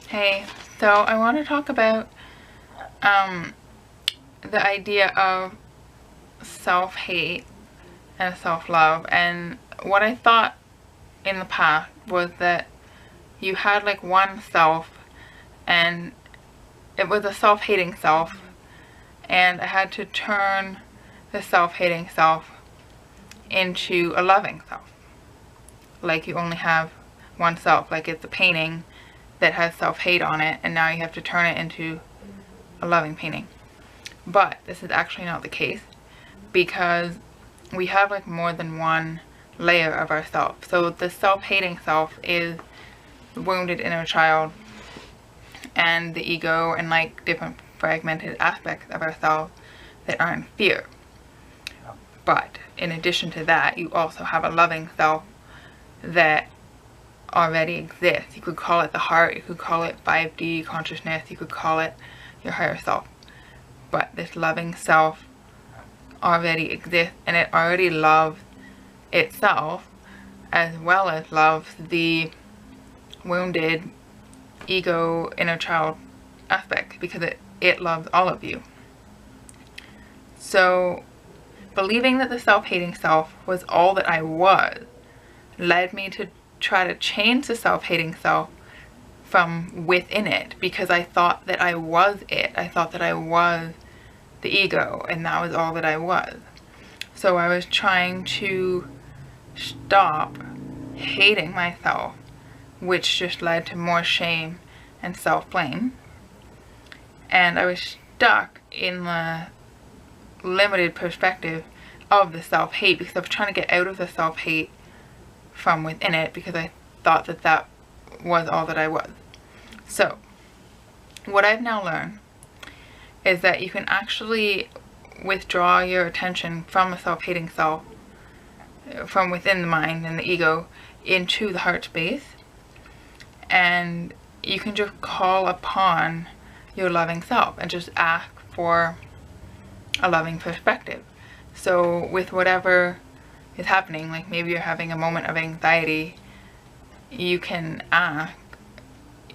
Hey, so I want to talk about the idea of self-hate and self-love. And what I thought in the past was that you had like one self, and it was a self-hating self, and I had to turn the self-hating self into a loving self. Like you only have one self, like it's a painting that has self-hate on it, and now you have to turn it into a loving painting. But this is actually not the case, because we have like more than one layer of ourself. So the self-hating self is the wounded inner child and the ego and like different fragmented aspects of ourselves that are in fear. But in addition to that, you also have a loving self that already exists. You could call it the heart, you could call it 5D consciousness, you could call it your higher self. But this loving self already exists, and it already loves itself as well as loves the wounded ego inner child aspect, because it loves all of you. So believing that the self-hating self was all that I was led me to try to change the self-hating self from within it, because I thought that I was it. I thought that I was the ego, and that was all that I was. So I was trying to stop hating myself, which just led to more shame and self-blame. And I was stuck in the limited perspective of the self-hate, because I was trying to get out of the self-hate from within it, because I thought that that was all that I was. So what I've now learned is that you can actually withdraw your attention from a self-hating self, from within the mind and the ego, into the heart space, and you can just call upon your loving self and just ask for a loving perspective. So with whatever is happening, like maybe you're having a moment of anxiety, you can ask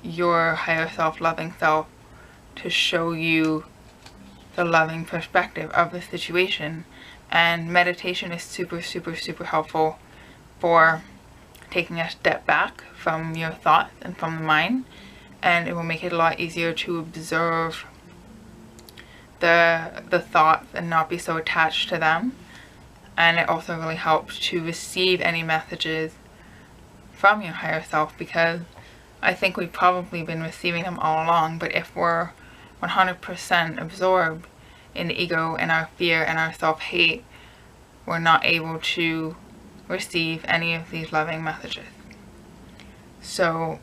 your higher self, loving self, to show you the loving perspective of the situation. And meditation is super helpful for taking a step back from your thoughts and from the mind, and it will make it a lot easier to observe the thoughts and not be so attached to them. And it also really helps to receive any messages from your higher self, because I think we've probably been receiving them all along, but if we're 100% absorbed in the ego and our fear and our self-hate, we're not able to receive any of these loving messages. So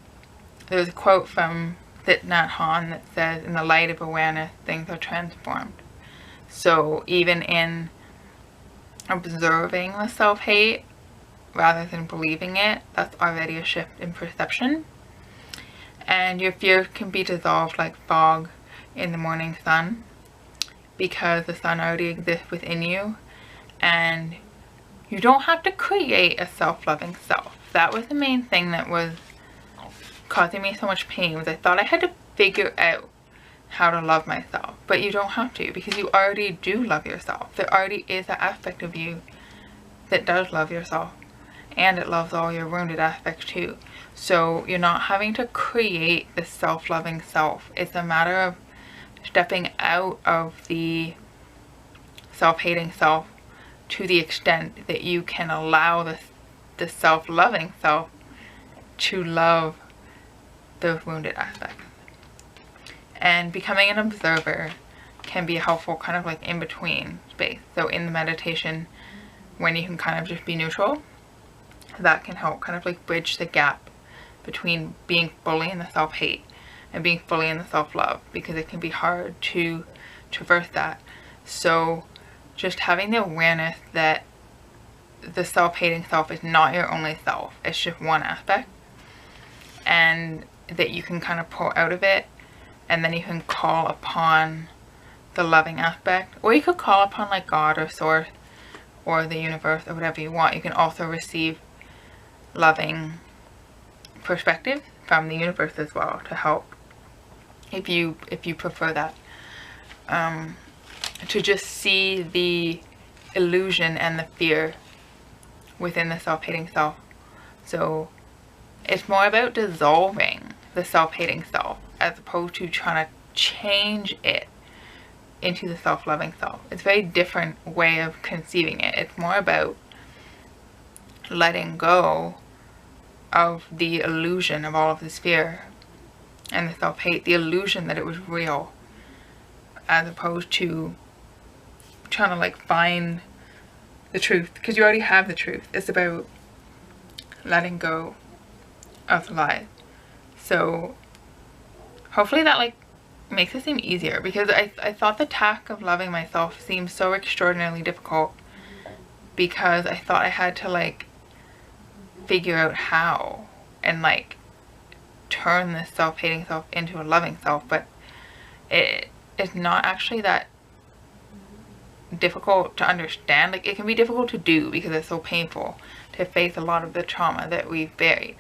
there's a quote from Thich Nhat Hanh that says, "In the light of awareness, things are transformed." So even in observing the self-hate rather than believing it, that's already a shift in perception. And your fear can be dissolved like fog in the morning sun, because the sun already exists within you, and you don't have to create a self-loving self. That was the main thing that was causing me so much pain, was I thought I had to figure out how to love myself. But you don't have to, because you already do love yourself. There already is an aspect of you that does love yourself, and it loves all your wounded aspects too. So you're not having to create this self-loving self. It's a matter of stepping out of the self-hating self to the extent that you can allow the self-loving self to love those wounded aspects. And becoming an observer can be a helpful kind of like in-between space. So in the meditation, when you can kind of just be neutral, that can help kind of like bridge the gap between being fully in the self-hate and being fully in the self-love, because it can be hard to traverse that. So just having the awareness that the self-hating self is not your only self, it's just one aspect, and that you can kind of pull out of it, and then you can call upon the loving aspect, or you could call upon like God or Source or the universe or whatever you want. You can also receive loving perspective from the universe as well to help if you prefer that. To just see the illusion and the fear within the self-hating self. So it's more about dissolving the self-hating self as opposed to trying to change it into the self-loving self. It's a very different way of conceiving it. It's more about letting go of the illusion of all of this fear and the self-hate, the illusion that it was real, as opposed to trying to like find the truth, because you already have the truth. It's about letting go of the lies. So hopefully that like makes it seem easier, because I thought the task of loving myself seemed so extraordinarily difficult, because I thought I had to like figure out how and like turn this self-hating self into a loving self. But it's not actually that difficult to understand. Like, it can be difficult to do because it's so painful to face a lot of the trauma that we've buried,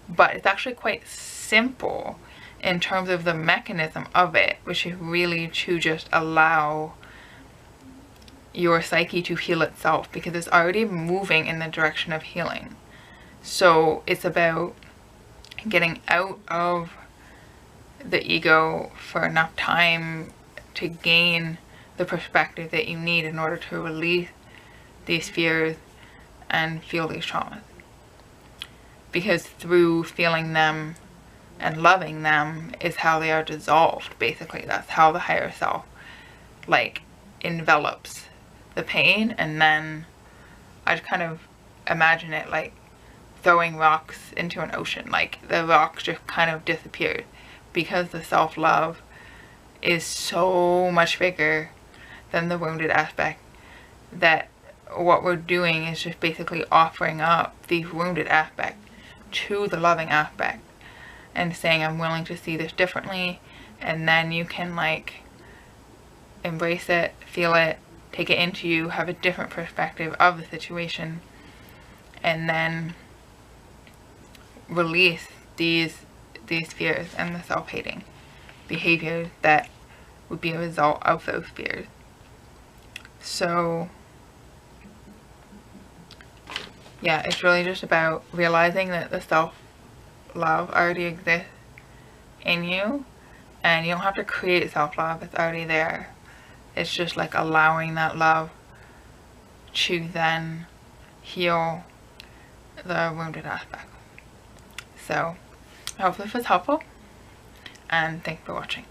but it's actually quite simple in terms of the mechanism of it, which is really to just allow your psyche to heal itself, because it's already moving in the direction of healing. So it's about getting out of the ego for enough time to gain the perspective that you need in order to release these fears and feel these traumas. Because through feeling them and loving them is how they are dissolved, basically. That's how the higher self like envelops the pain. And then I just kind of imagine it like throwing rocks into an ocean. Like, the rocks just kind of disappeared, because the self-love is so much bigger than the wounded aspect, that what we're doing is just basically offering up the wounded aspect to the loving aspect and saying, I'm willing to see this differently. And then you can like embrace it, feel it, take it into you, have a different perspective of the situation, and then release these fears and the self-hating behaviors that would be a result of those fears. So yeah, it's really just about realizing that the self-love already exists in you, and you don't have to create self-love. It's already there. It's just like allowing that love to then heal the wounded aspect. So I hope this was helpful, and thanks for watching.